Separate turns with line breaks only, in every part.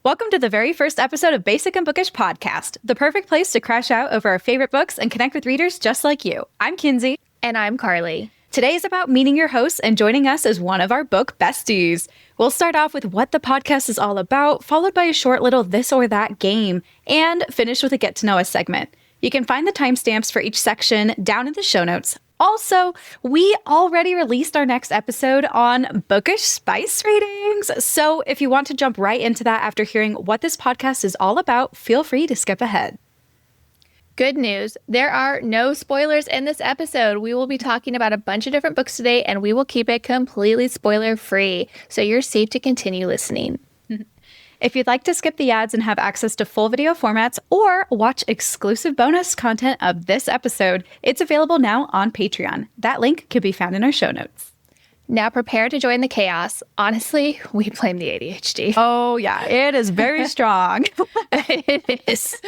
Welcome to the very first episode of Basic and Bookish Podcast, the perfect place to crash out over our favorite books and connect with readers just like you. I'm Kinsey.
And I'm Carly.
Today is about meeting your hosts and joining us as one of our book besties. We'll start off with what the podcast is all about, followed by a short little this or that game, and finish with a get to know us segment. You can find the timestamps for each section down in the show notes. Also, we already released our next episode on bookish spice ratings. So if you want to jump right into that after hearing what this podcast is all about, feel free to skip ahead.
Good news, there are no spoilers in this episode. We will be talking about a bunch of different books today, and we will keep it completely spoiler-free, so you're safe to continue listening.
If you'd like to skip the ads and have access to full video formats or watch exclusive bonus content of this episode, it's available now on Patreon. That link can be found in our show notes.
Now prepare to join the chaos. Honestly, we blame the ADHD.
Oh yeah, it is very strong.
It is.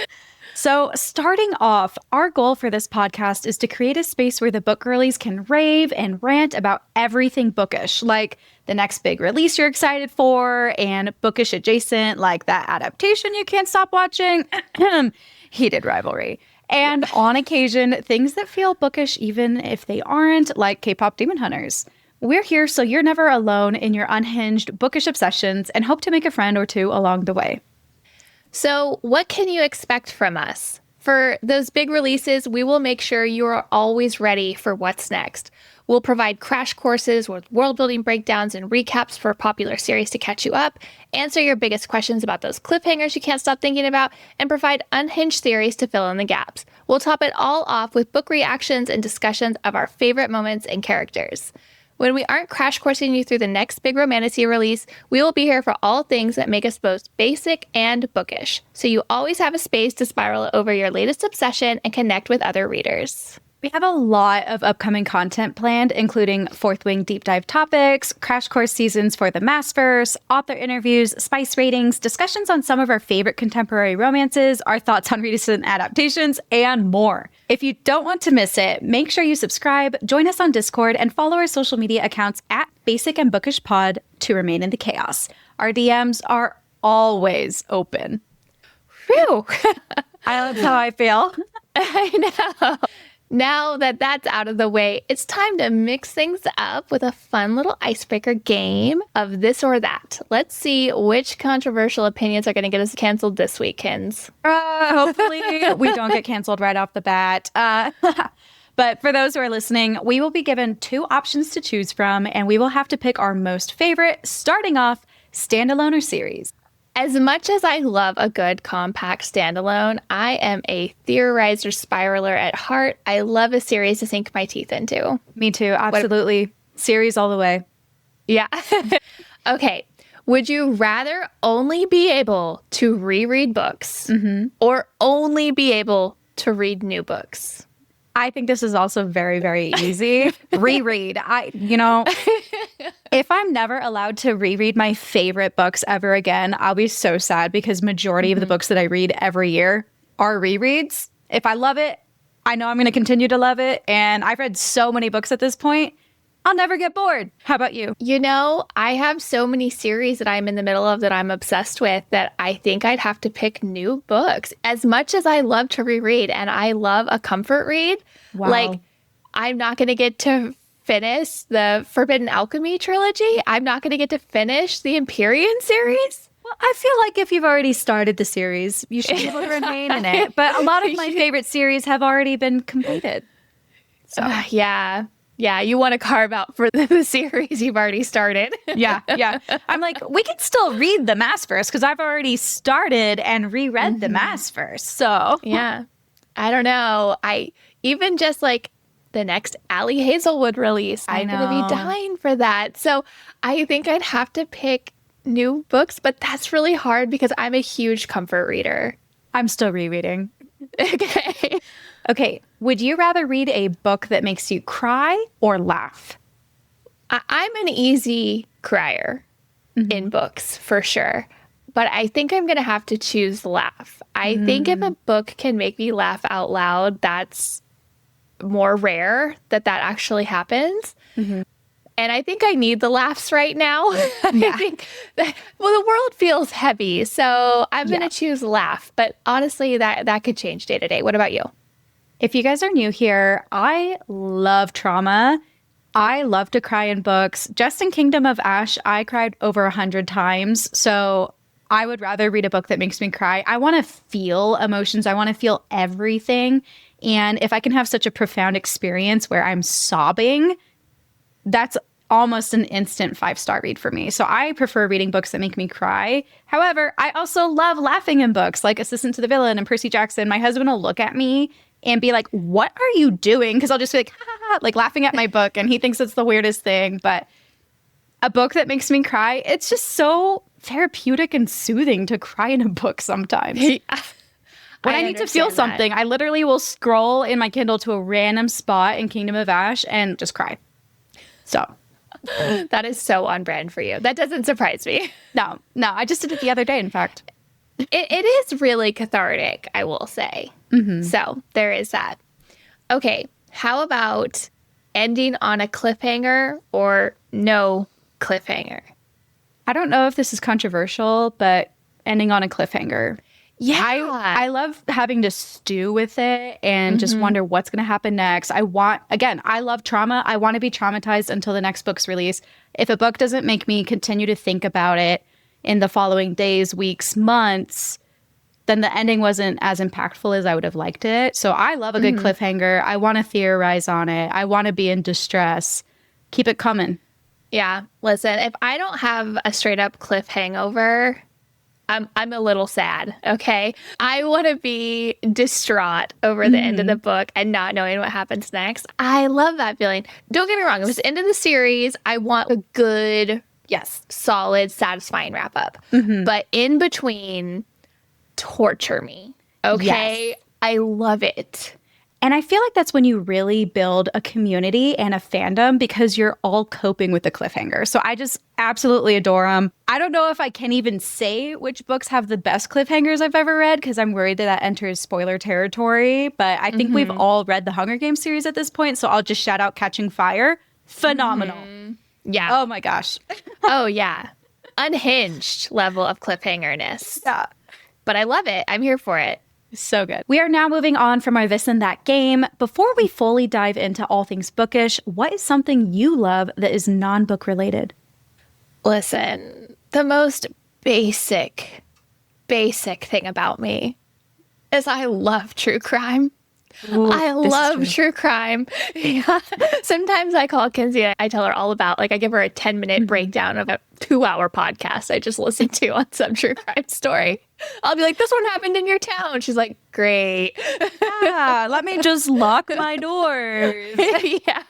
So starting off, our goal for this podcast is to create a space where the book girlies can rave and rant about everything bookish, like the next big release you're excited for, and bookish adjacent, like that adaptation you can't stop watching, heated rivalry. And on occasion, things that feel bookish even if they aren't, like K-pop Demon Hunters. We're here so you're never alone in your unhinged bookish obsessions and hope to make a friend or two along the way.
So what can you expect from us? For those big releases, we will make sure you are always ready for what's next. We'll provide crash courses with world-building breakdowns and recaps for popular series to catch you up, answer your biggest questions about those cliffhangers you can't stop thinking about, and provide unhinged theories to fill in the gaps. We'll top it all off with book reactions and discussions of our favorite moments and characters. When we aren't crash coursing you through the next big romantasy release, we will be here for all things that make us both basic and bookish, so you always have a space to spiral over your latest obsession and connect with other readers.
We have a lot of upcoming content planned, including Fourth Wing deep dive topics, crash course seasons for the Massverse, author interviews, spice ratings, discussions on some of our favorite contemporary romances, our thoughts on recent adaptations, and more. If you don't want to miss it, make sure you subscribe, join us on Discord, and follow our social media accounts at Basic and Bookish Pod to remain in the chaos. Our DMs are always open.
Phew!
That's how I feel.
I know. Now that that's out of the way, it's time to mix things up with a fun little icebreaker game of this or that. Let's see which controversial opinions are going to get us canceled this week, Kins.
Hopefully we don't get canceled right off the bat. But for those who are listening, we will be given two options to choose from, and we will have to pick our most favorite, starting off standalone or series.
As much as I love a good compact standalone, I am a theorizer spiraler at heart. I love a series to sink my teeth into.
Me too, absolutely. Series all the way.
Yeah. Okay. Would you rather only be able to reread books or only be able to read new books?
I think this is also very, very easy. Reread. If I'm never allowed to reread my favorite books ever again, I'll be so sad because majority of the books that I read every year are rereads. If I love it, I know I'm going to continue to love it. And I've read so many books at this point, I'll never get bored. How about you?
You know, I have so many series that I'm in the middle of that I'm obsessed with that I think I'd have to pick new books. As much as I love to reread and I love a comfort read, like I'm not going to get to finish the Forbidden Alchemy trilogy. I'm not going to get to finish the Empyrean series.
Well, I feel like if you've already started the series, you should be able to remain in it. But a lot of my favorite series have already been completed. So
yeah, you want to carve out for the series you've already started.
Yeah. I'm like, we can still read the Massverse because I've already started and reread the Massverse. So
yeah, I don't know. Even just like the next Allie Hazelwood release, I'm going to be dying for that. So I think I'd have to pick new books, but that's really hard because I'm a huge comfort reader.
I'm still rereading. Okay. Would you rather read a book that makes you cry or laugh?
I'm an easy crier in books, for sure. But I think I'm going to have to choose laugh. I think if a book can make me laugh out loud, that's more rare that actually happens. And I think I need the laughs right now.
Yeah.
I think the world feels heavy. So I'm going to choose laugh. But honestly, that could change day to day. What about you?
If you guys are new here, I love trauma. I love to cry in books. Just in Kingdom of Ash, I cried over 100 times. So I would rather read a book that makes me cry. I want to feel emotions. I want to feel everything. And if I can have such a profound experience where I'm sobbing, that's almost an instant 5-star read for me. So I prefer reading books that make me cry. However, I also love laughing in books like Assistant to the Villain and Percy Jackson. My husband will look at me and be like, what are you doing? Because I'll just be like, ha, ha, ha, like laughing at my book. And he thinks it's the weirdest thing. But a book that makes me cry, it's just so therapeutic and soothing to cry in a book sometimes. When I need to feel something, I literally will scroll in my Kindle to a random spot in Kingdom of Ash and just cry. So
that is so on brand for you. That doesn't surprise me.
No, I just did it the other day, in fact.
It is really cathartic, I will say.
Mm-hmm.
So there is that. Okay, how about ending on a cliffhanger or no cliffhanger?
I don't know if this is controversial, but ending on a cliffhanger.
Yeah.
I love having to stew with it and just wonder what's going to happen next. I love trauma. I want to be traumatized until the next book's release. If a book doesn't make me continue to think about it in the following days, weeks, months, then the ending wasn't as impactful as I would have liked it. So I love a good cliffhanger. I want to theorize on it. I want to be in distress. Keep it coming.
Yeah. Listen, if I don't have a straight up cliff hangover, I'm a little sad, okay? I want to be distraught over the end of the book and not knowing what happens next. I love that feeling. Don't get me wrong. If it's the end of the series, I want a good, solid, satisfying wrap up. But in between, torture me, okay?
Yes.
I love it.
And I feel like that's when you really build a community and a fandom because you're all coping with the cliffhanger. So I just absolutely adore them. I don't know if I can even say which books have the best cliffhangers I've ever read because I'm worried that enters spoiler territory. But I think we've all read the Hunger Games series at this point. So I'll just shout out Catching Fire. Phenomenal.
Yeah.
Oh my gosh.
Oh, yeah. Unhinged level of cliffhangerness.
Yeah.
But I love it. I'm here for it.
So good. We are now moving on from our This and That game. Before we fully dive into all things bookish, what is something you love that is non-book related?
Listen, the most basic thing about me is I love true crime.
Ooh,
I love true crime. Yeah. Sometimes I call Kinsey and I tell her all about, I give her a 10-minute breakdown of a 2-hour podcast I just listened to on some true crime story. I'll be like, this one happened in your town. She's like, great.
Yeah, let me just lock my doors.
Yeah.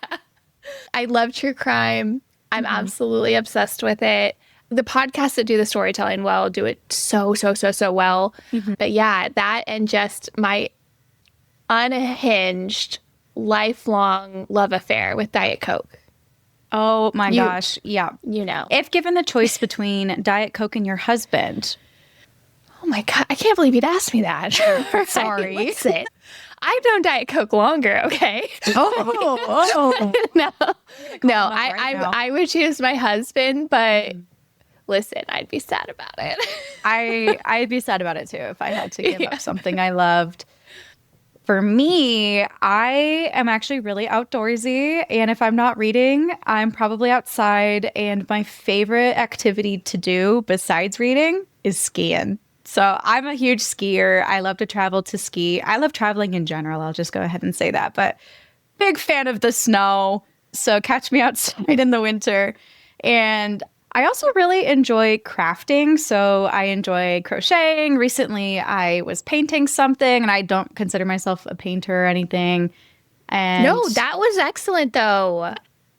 I love true crime. I'm absolutely obsessed with it. The podcasts that do the storytelling well do it so well. But yeah, that and just my unhinged, lifelong love affair with Diet Coke.
Oh my gosh. Yeah.
You know.
If given the choice between Diet Coke and your husband.
Oh my God. I can't believe you'd asked me that.
Sorry.
Listen, I've known Diet Coke longer, okay?
Oh.
No, I would choose my husband, but listen, I'd be sad about it.
I'd be sad about it too if I had to give up something I loved. For me, I am actually really outdoorsy, and if I'm not reading, I'm probably outside, and my favorite activity to do besides reading is skiing. So I'm a huge skier. I love to travel to ski. I love traveling in general. I'll just go ahead and say that, but big fan of the snow. So catch me outside in the winter. And I also really enjoy crafting. So I enjoy crocheting. Recently, I was painting something, and I don't consider myself a painter or anything. And
no, that was excellent, though.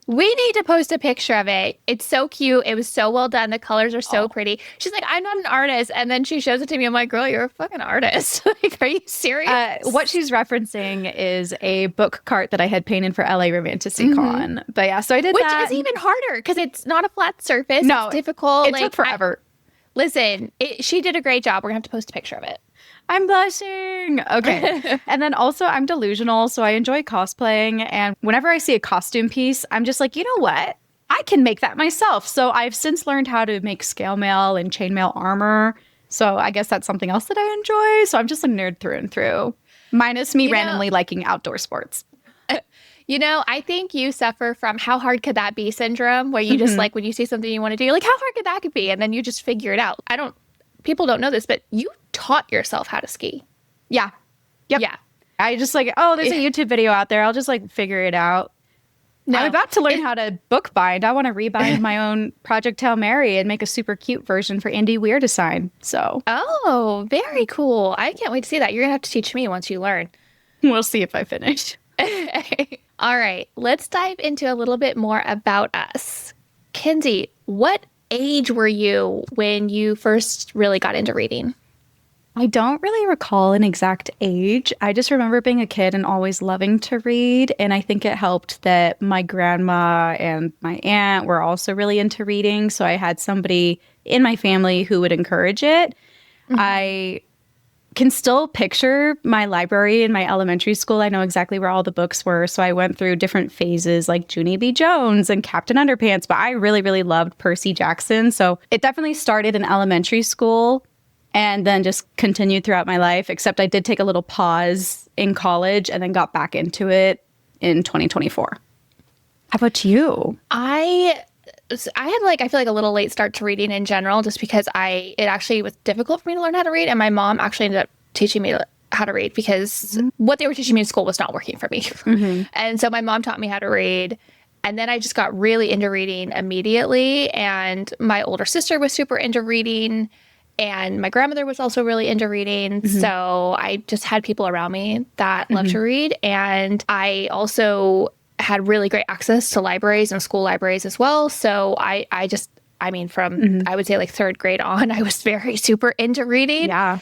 We need to post a picture of it. It's so cute. It was so well done. The colors are so pretty. She's like, I'm not an artist. And then she shows it to me. I'm like, girl, you're a fucking artist. Like, are you serious?
What she's referencing is a book cart that I had painted for LA Romanticy-Con. But yeah, so I did that.
Which is even harder because it's not a flat surface.
No,
it's difficult.
It took forever.
Listen, she did a great job. We're going to have to post a picture of it.
I'm blushing. Okay. And then also I'm delusional, so I enjoy cosplaying. And whenever I see a costume piece, I'm just like, you know what? I can make that myself. So I've since learned how to make scale mail and chainmail armor. So I guess that's something else that I enjoy. So I'm just a nerd through and through, minus me randomly liking outdoor sports.
I think you suffer from how hard could that be syndrome, where you just like, when you see something you want to do, you're like, how hard could that be? And then you just figure it out. People don't know this, but you taught yourself how to ski.
Yeah. Yep.
Yeah.
I just like, there's a YouTube video out there. I'll just like figure it out. No, I'm about to learn how to bookbind. I want to rebind my own Project Hail Mary and make a super cute version for Indie Weir to sign. So.
Oh, very cool. I can't wait to see that. You're going to have to teach me once you learn.
We'll see if I finish.
All right, let's dive into a little bit more about us. Kenzie, what age were you when you first really got into reading?
I don't really recall an exact age. I just remember being a kid and always loving to read. And I think it helped that my grandma and my aunt were also really into reading. So I had somebody in my family who would encourage it. I can still picture my library in my elementary school. I know exactly where all the books were. So I went through different phases like Junie B. Jones and Captain Underpants, but I really, really loved Percy Jackson. So it definitely started in elementary school and then just continued throughout my life, except I did take a little pause in college and then got back into it in 2024. How about you?
I had I feel like a little late start to reading in general, just because it actually was difficult for me to learn how to read. And my mom actually ended up teaching me how to read because what they were teaching me in school was not working for me. And so my mom taught me how to read. And then I just got really into reading immediately. And my older sister was super into reading. And my grandmother was also really into reading. So I just had people around me that loved to read. And I also had really great access to libraries and school libraries as well. So I would say like third grade on, I was very super into reading.
Yeah.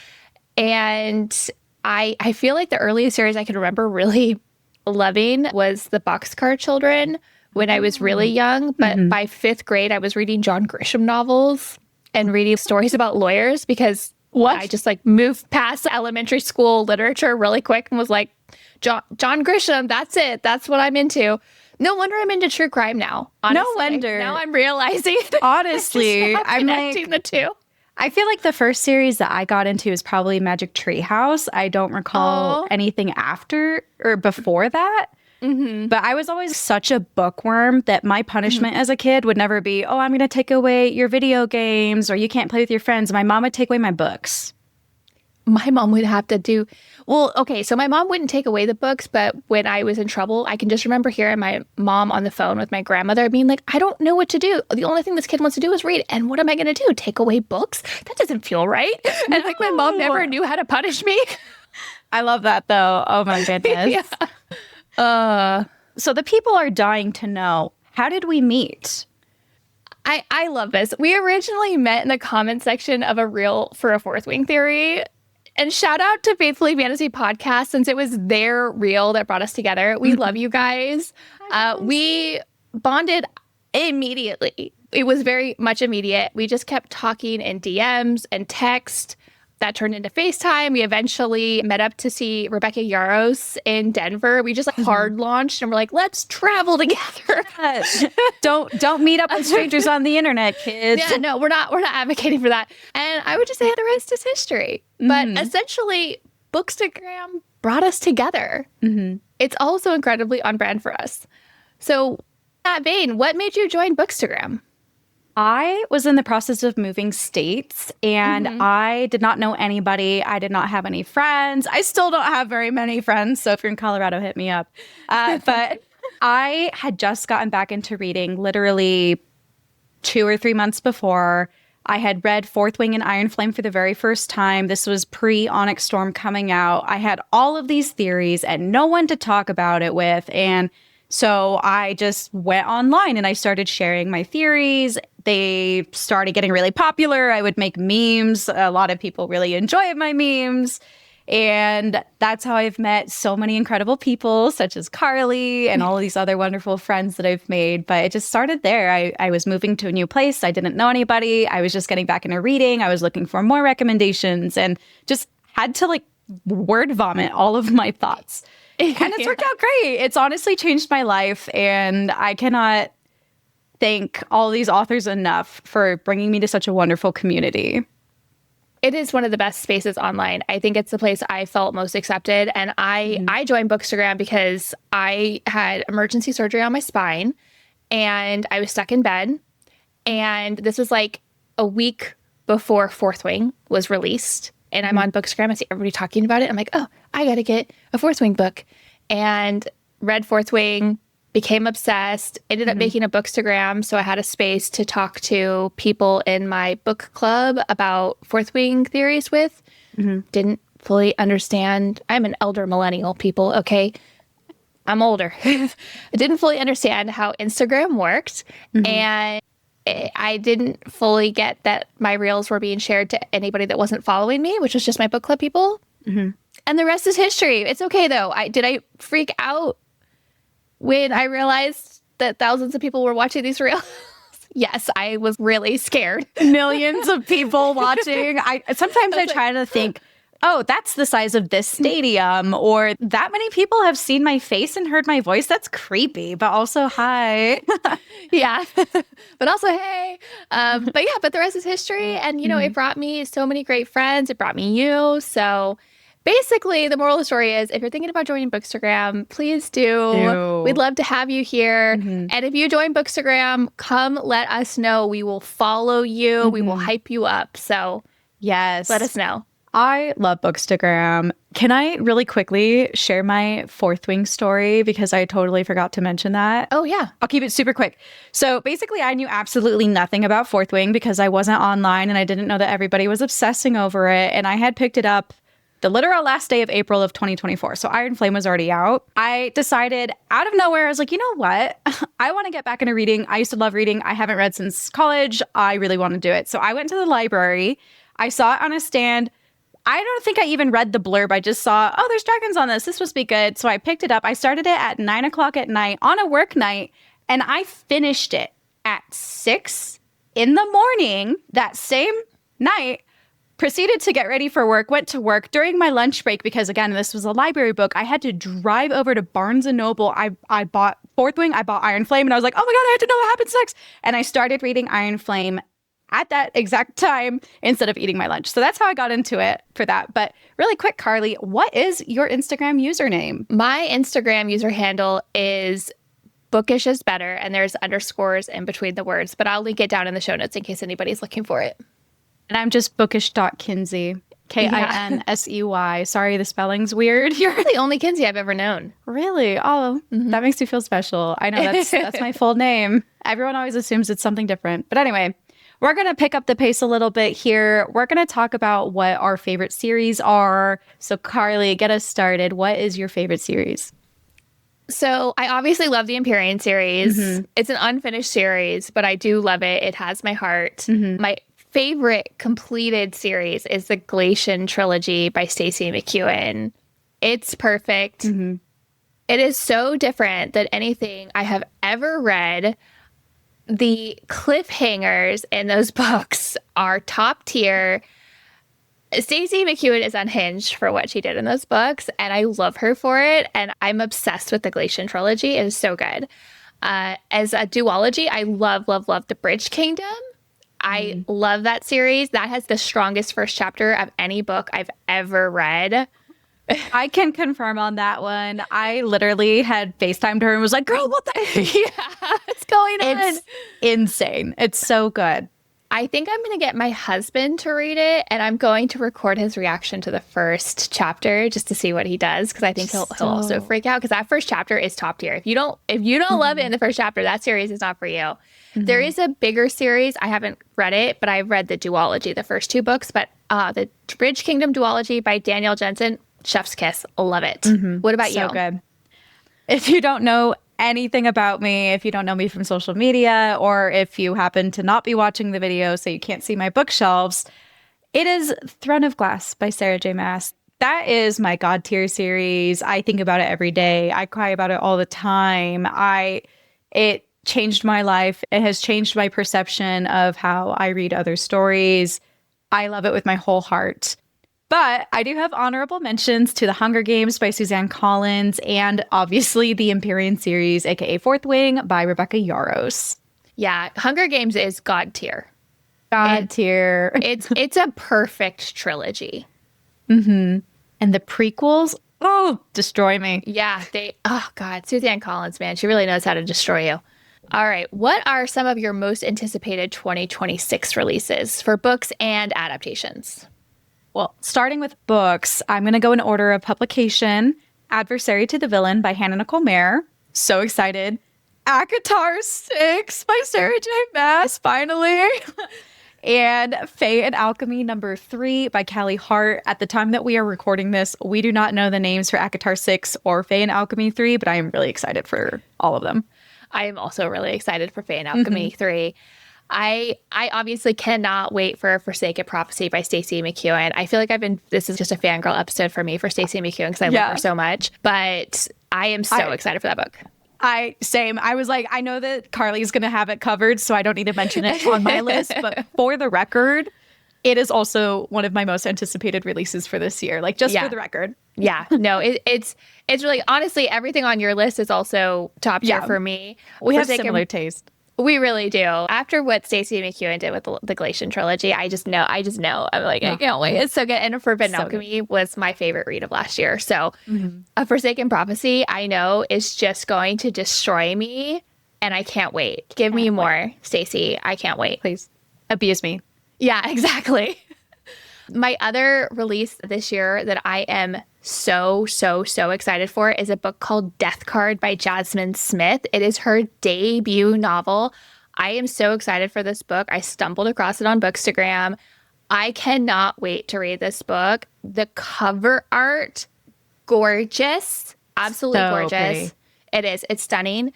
And I feel like the earliest series I can remember really loving was the Boxcar Children when I was really young. But by fifth grade, I was reading John Grisham novels and reading stories about lawyers because I just moved past elementary school literature really quick and was like, John Grisham, that's it. That's what I'm into. No wonder I'm into true crime now. Honestly.
No wonder.
Now I'm realizing.
Honestly, I'm
connecting the two.
I feel like the first series that I got into is probably Magic Tree House. I don't recall anything after or before that. But I was always such a bookworm that my punishment as a kid would never be, I'm going to take away your video games or you can't play with your friends. My mom would take away my books.
My mom would have to do, so my mom wouldn't take away the books, but when I was in trouble, I can just remember hearing my mom on the phone with my grandmother being like, I don't know what to do. The only thing this kid wants to do is read. And what am I going to do? Take away books? That doesn't feel right. And my mom never knew how to punish me.
I love that though. Oh my goodness. So the people are dying to know, how did we meet?
I love this. We originally met in the comment section of a reel for a Fourth Wing Theory. And shout out to Faithfully Fantasy Podcast, since it was their reel that brought us together. We love you guys. We bonded immediately. It was very much immediate. We just kept talking in DMs and text. That turned into FaceTime. We eventually met up to see Rebecca Yarros in Denver. We just hard launched and we're like, let's travel together.
Don't meet up with strangers on the internet, kids.
Yeah, no, we're not advocating for that. And I would just say the rest is history. But essentially, Bookstagram brought us together. It's also incredibly on brand for us. So, in that vein, what made you join Bookstagram?
I was in the process of moving states and I did not know anybody. I did not have any friends. I still don't have very many friends. So if you're in Colorado, hit me up. But I had just gotten back into reading literally 2 or 3 months before. I had read Fourth Wing and Iron Flame for the very first time. This was pre-Onyx Storm coming out. I had all of these theories and no one to talk about it with. And so I just went online and I started sharing my theories. They started getting really popular. I would make memes. A lot of people really enjoyed my memes. And that's how I've met so many incredible people, such as Carly and all of these other wonderful friends that I've made. But it just started there. I was moving to a new place. I didn't know anybody. I was just getting back into reading. I was looking for more recommendations and just had to word vomit all of my thoughts. And it's worked out great. It's honestly changed my life. And I cannot thank all these authors enough for bringing me to such a wonderful community.
It is one of the best spaces online. I think it's the place I felt most accepted. And I joined Bookstagram because I had emergency surgery on my spine and I was stuck in bed. And this was like a week before Fourth Wing was released. And I'm on Bookstagram. I see everybody talking about it. I'm like, oh, I got to get a Fourth Wing book. And read Fourth Wing, became obsessed, ended up making a Bookstagram. So I had a space to talk to people in my book club about Fourth Wing theories with. Didn't fully understand. I'm an elder millennial, people, okay? I'm older. I didn't fully understand how Instagram worked. And I didn't fully get that my reels were being shared to anybody that wasn't following me, which was just my book club people. And the rest is history. It's okay, though. Did I freak out when I realized that thousands of people were watching these reels? Yes, I was really scared.
Millions of people watching. Sometimes I try to think, oh, that's the size of this stadium, or that many people have seen my face and heard my voice. That's creepy, but also hi.
Yeah, but also hey. But the rest is history. And, you know, it brought me so many great friends. It brought me you. So basically, the moral of the story is if you're thinking about joining Bookstagram, please do. We'd love to have you here. And if you join Bookstagram, come let us know. We will follow you. We will hype you up. So
yes,
let us know.
I love Bookstagram. Can I really quickly share my Fourth Wing story? Because I totally forgot to mention that.
Oh, yeah.
I'll keep it super quick. So basically, I knew absolutely nothing about Fourth Wing because I wasn't online and I didn't know that everybody was obsessing over it. And I had picked it up the literal last day of April of 2024. So Iron Flame was already out. I decided out of nowhere, I was like, you know what? I want to get back into reading. I used to love reading. I haven't read since college. I really want to do it. So I went to the library. I saw it on a stand. I don't think I even read the blurb. I just saw, oh, there's dragons on this. This must be good. So I picked it up. I started it at 9 o'clock at night on a work night, and I finished it at 6 in the morning that same night. Proceeded to get ready for work, went to work during my lunch break because, again, this was a library book. I had to drive over to Barnes & Noble. I bought Fourth Wing, I bought Iron Flame, and I was like, oh my God, I have to know what happens next. And I started reading Iron Flame at that exact time instead of eating my lunch. So that's how I got into it for that. But really quick, Carly, what is your Instagram username?
My Instagram user handle is Bookish is Better, and there's underscores in between the words, but I'll link it down in the show notes in case anybody's looking for it.
And I'm just bookish.kinsey. Kinsey. Sorry, the spelling's weird.
You're the only Kinsey I've ever known.
Really? Oh, that makes me feel special. I know that's my full name. Everyone always assumes it's something different. But anyway, we're going to pick up the pace a little bit here. We're going to talk about what our favorite series are. So Carly, get us started. What is your favorite series?
So I obviously love the Empyrean series. It's an unfinished series, but I do love it. It has my heart. My favorite completed series is the Glacian trilogy by Stacey McEwen. It's perfect. It is so different than anything I have ever read. The cliffhangers in those books are top tier. Stacey McEwen is unhinged for what she did in those books, and I love her for it, and I'm obsessed with the Glacian trilogy. It is so good. As a duology, I love the Bridge Kingdom. I love that series. That has the strongest first chapter of any book I've ever read.
I can confirm on that one. I literally had FaceTimed her and was like, girl, what the
What's going on?
It's insane. It's so good.
I think I'm going to get my husband to read it, and I'm going to record his reaction to the first chapter just to see what he does, because I think he'll also freak out, because that first chapter is top tier. If you don't love it in the first chapter, that series is not for you. There is a bigger series. I haven't read it, but I've read the duology, the first 2 books. But the Bridge Kingdom duology by Danielle Jensen, chef's kiss. Love it. What about you?
So good. If you don't know anything about me, if you don't know me from social media, or if you happen to not be watching the video so you can't see my bookshelves, it is Throne of Glass by Sarah J. Maas. That is my God tier series. I think about it every day. I cry about it all the time. It changed my life. It has changed my perception of how I read other stories. I love it with my whole heart. But I do have honorable mentions to The Hunger Games by Suzanne Collins, and obviously the Empyrean series, aka Fourth Wing, by Rebecca Yarros.
Yeah, Hunger Games is God tier.
God tier.
It's a perfect trilogy.
And the prequels, destroy me.
Yeah, oh God, Suzanne Collins, man, she really knows how to destroy you. All right, what are some of your most anticipated 2026 releases for books and adaptations?
Well, starting with books, I'm going to go in order of publication. Adversary to the Villain by Hannah Nicole Mayer. So excited. ACOTAR 6 by Sarah J. Maas, finally. And Fae and Alchemy #3 by Callie Hart. At the time that we are recording this, we do not know the names for ACOTAR 6 or Fae and Alchemy 3, but I am really excited for all of them.
I am also really excited for Fae and Alchemy 3. I obviously cannot wait for Forsaken Prophecy by Stacey McEwen. I feel like this is just a fangirl episode for me for Stacey McEwen because I love her so much. But I am so excited for that book.
Same. I was like, I know that Carly's going to have it covered, so I don't need to mention it on my list. But for the record, it is also one of my most anticipated releases for this year. Like, just for the record.
Yeah. No, it's really, honestly, everything on your list is also top tier for me.
We have similar taste.
We really do. After what Stacey McEwen did with the Galatian trilogy, I just know. I'm like, I can't wait. It's so good. And Forbidden Alchemy was my favorite read of last year. So A Forsaken Prophecy, I know, is just going to destroy me. And I can't wait. Give me more, Stacey. I can't wait.
Please abuse me.
Yeah, exactly. My other release this year that I am so excited for is a book called Death Card by Jasmine Smith. It is her debut novel. I am so excited for this book. I stumbled across it on Bookstagram. I cannot wait to read this book. The cover art, gorgeous. Absolutely gorgeous. Pretty. It is. It's stunning.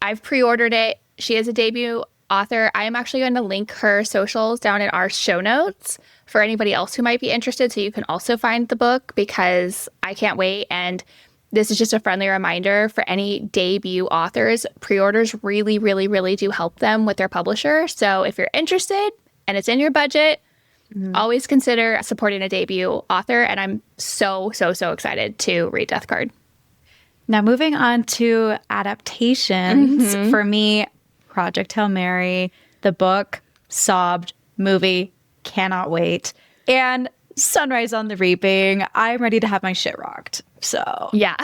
I've pre-ordered it. She is a debut author. I am actually going to link her socials down in our show notes for anybody else who might be interested, so you can also find the book because I can't wait. And this is just a friendly reminder for any debut authors. Pre-orders really do help them with their publisher. So if you're interested and it's in your budget, always consider supporting a debut author. And I'm so excited to read Death Card.
Now moving on to adaptations. For me, Project Hail Mary, the book, sobbed, movie, cannot wait. And Sunrise on the Reaping, I'm ready to have my shit rocked. So
yeah.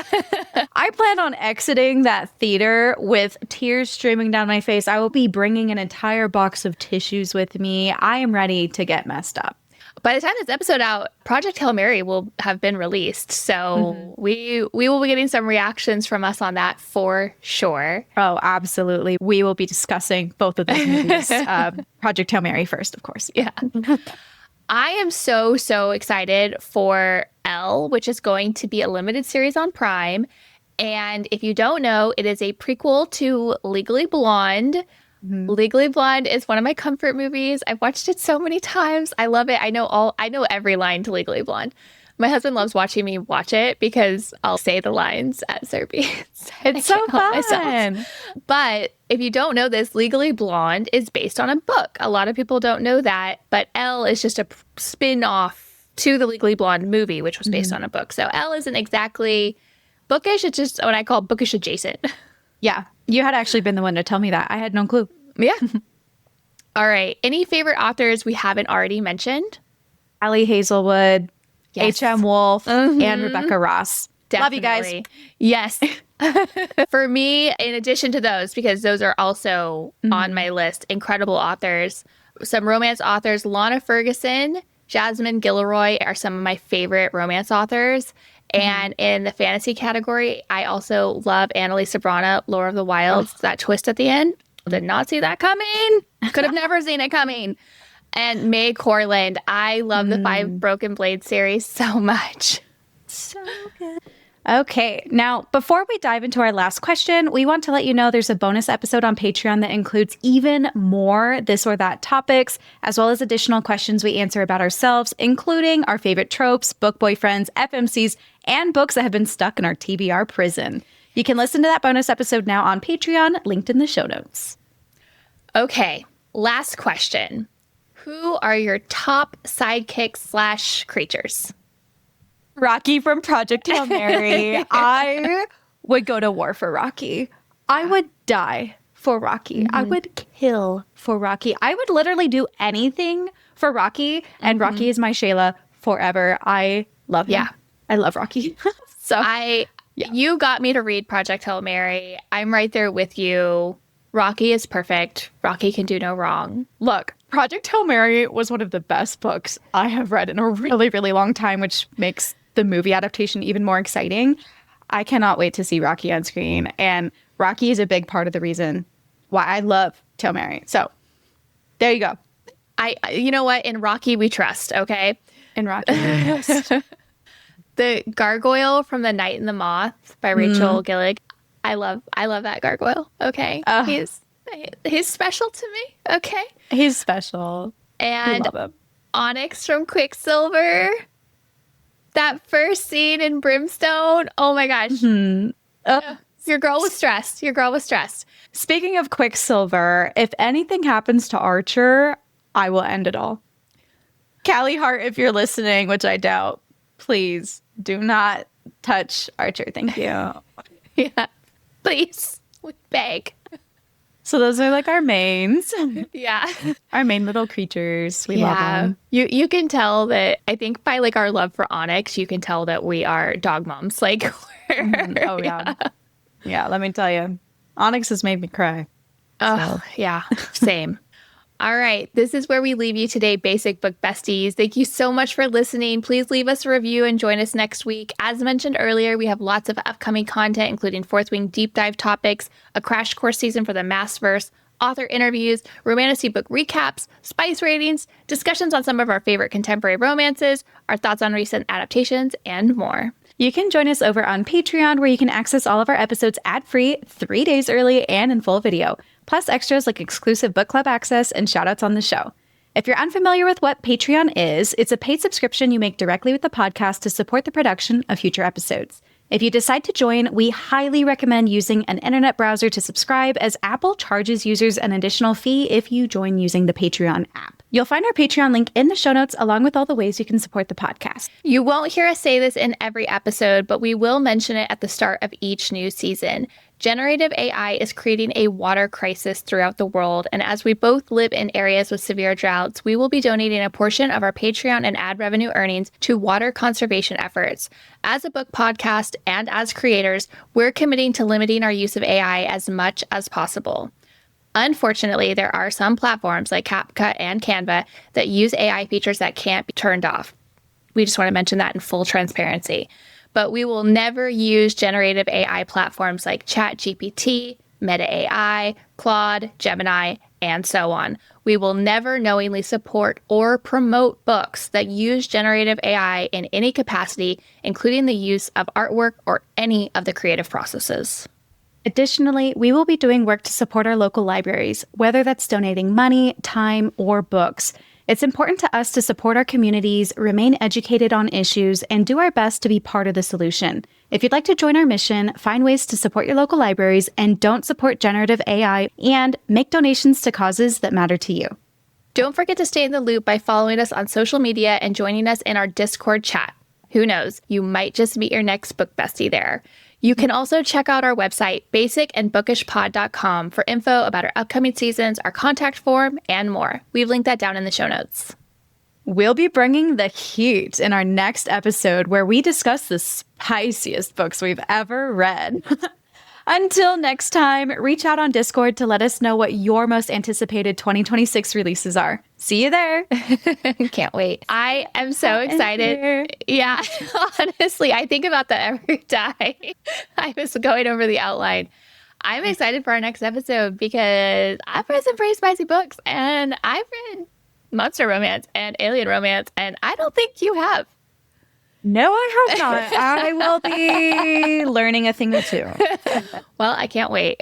I plan on exiting that theater with tears streaming down my face. I will be bringing an entire box of tissues with me. I am ready to get messed up.
By the time this episode out, Project Hail Mary will have been released. So we will be getting some reactions from us on that for sure.
Oh, absolutely. We will be discussing both of those movies. Project Hail Mary first, of course.
Yeah. I am so excited for Elle, which is going to be a limited series on Prime. And if you don't know, it is a prequel to Legally Blonde. Legally Blonde is one of my comfort movies. I've watched it so many times. I love it. I know every line to Legally Blonde. My husband loves watching me watch it because I'll say the lines at Serbians.
It's so fun.
But if you don't know this, Legally Blonde is based on a book. A lot of people don't know that. But Elle is just a spin-off to the Legally Blonde movie, which was based on a book. So Elle isn't exactly bookish. It's just what I call bookish adjacent.
Yeah. You had actually been the one to tell me that. I had no clue.
Yeah. All right. Any favorite authors we haven't already mentioned?
Ali Hazelwood, H.M. Wolf, and Rebecca Ross.
Definitely.
Love you guys.
Yes. For me, in addition to those, because those are also on my list, incredible authors, some romance authors, Lana Ferguson, Jasmine Guillory are some of my favorite romance authors. And in the fantasy category, I also love Annalise Sabrana, Lore of the Wilds. That twist at the end, did not see that coming. Could have never seen it coming. And May Corland, I love the 5 Broken Blade series so much.
So good. Okay, now before we dive into our last question, we want to let you know there's a bonus episode on Patreon that includes even more this or that topics, as well as additional questions we answer about ourselves, including our favorite tropes, book boyfriends, FMCs, and books that have been stuck in our TBR prison. You can listen to that bonus episode now on Patreon, linked in the show notes.
Okay, last question. Who are your top sidekicks / creatures?
Rocky from Project Hail Mary. I would go to war for Rocky. I would die for Rocky. I would kill for Rocky. I would literally do anything for Rocky, and Rocky is my Shayla forever. I love him.
Yeah.
I love Rocky. So
you got me to read Project Hail Mary. I'm right there with you. Rocky is perfect. Rocky can do no wrong.
look, Project Hail Mary was one of the best books I have read in a really, really long time, which makes the movie adaptation even more exciting. I cannot wait to see Rocky on screen. And Rocky is a big part of the reason why I love Hail Mary. So there you go.
You know what? In Rocky, we trust, okay?
In Rocky.
The gargoyle from The Night and the Moth by Rachel Gillig. I love that gargoyle, okay? He's special to me, okay?
He's special.
And
I love him.
Onyx from Quicksilver. That first scene in Brimstone. Oh my gosh. Your girl was stressed.
Speaking of Quicksilver, if anything happens to Archer, I will end it all. Callie Hart, if you're listening, which I doubt, please do not touch Archer. Thank you.
Yeah. Please. We beg.
So those are like our mains.
Yeah.
Our main little creatures. We love them.
You can tell that, I think by like our love for Onyx, you can tell that we are dog moms. Like,
Oh, yeah. Yeah, let me tell you. Onyx has made me cry.
Oh, yeah. Same. All right. This is where we leave you today, Basic Book Besties. Thank you so much for listening. Please leave us a review and join us next week. As mentioned earlier, we have lots of upcoming content, including Fourth Wing deep dive topics, a crash course season for the Massverse, author interviews, romantasy book recaps, spice ratings, discussions on some of our favorite contemporary romances, our thoughts on recent adaptations, and more.
You can join us over on Patreon, where you can access all of our episodes ad-free, 3 days early, and in full video, plus extras like exclusive book club access and shoutouts on the show. If you're unfamiliar with what Patreon is, it's a paid subscription you make directly with the podcast to support the production of future episodes. If you decide to join, we highly recommend using an internet browser to subscribe, as Apple charges users an additional fee if you join using the Patreon app. You'll find our Patreon link in the show notes, along with all the ways you can support the podcast.
You won't hear us say this in every episode, but we will mention it at the start of each new season. Generative AI is creating a water crisis throughout the world, and as we both live in areas with severe droughts, we will be donating a portion of our Patreon and ad revenue earnings to water conservation efforts. As a book podcast and as creators, we're committing to limiting our use of AI as much as possible. Unfortunately, there are some platforms like CapCut and Canva that use AI features that can't be turned off. We just want to mention that in full transparency. But we will never use generative AI platforms like ChatGPT, Meta AI, Claude, Gemini, and so on. We will never knowingly support or promote books that use generative AI in any capacity, including the use of artwork or any of the creative processes.
Additionally, we will be doing work to support our local libraries, whether that's donating money, time, or books. It's important to us to support our communities, remain educated on issues, and do our best to be part of the solution. If you'd like to join our mission, find ways to support your local libraries, and don't support generative AI, and make donations to causes that matter to you.
Don't forget to stay in the loop by following us on social media and joining us in our Discord chat. Who knows, you might just meet your next book bestie there. You can also check out our website, basicandbookishpod.com, for info about our upcoming seasons, our contact form, and more. We've linked that down in the show notes.
We'll be bringing the heat in our next episode, where we discuss the spiciest books we've ever read. Until next time, reach out on Discord to let us know what your most anticipated 2026 releases are. See you there.
Can't wait. I am so excited. Yeah, honestly, I think about that every time I was going over the outline. I'm excited for our next episode because I've read some pretty spicy books, and I've read monster romance and alien romance, and I don't think you have.
No, I have not. I will be learning a thing or two.
Well, I can't wait.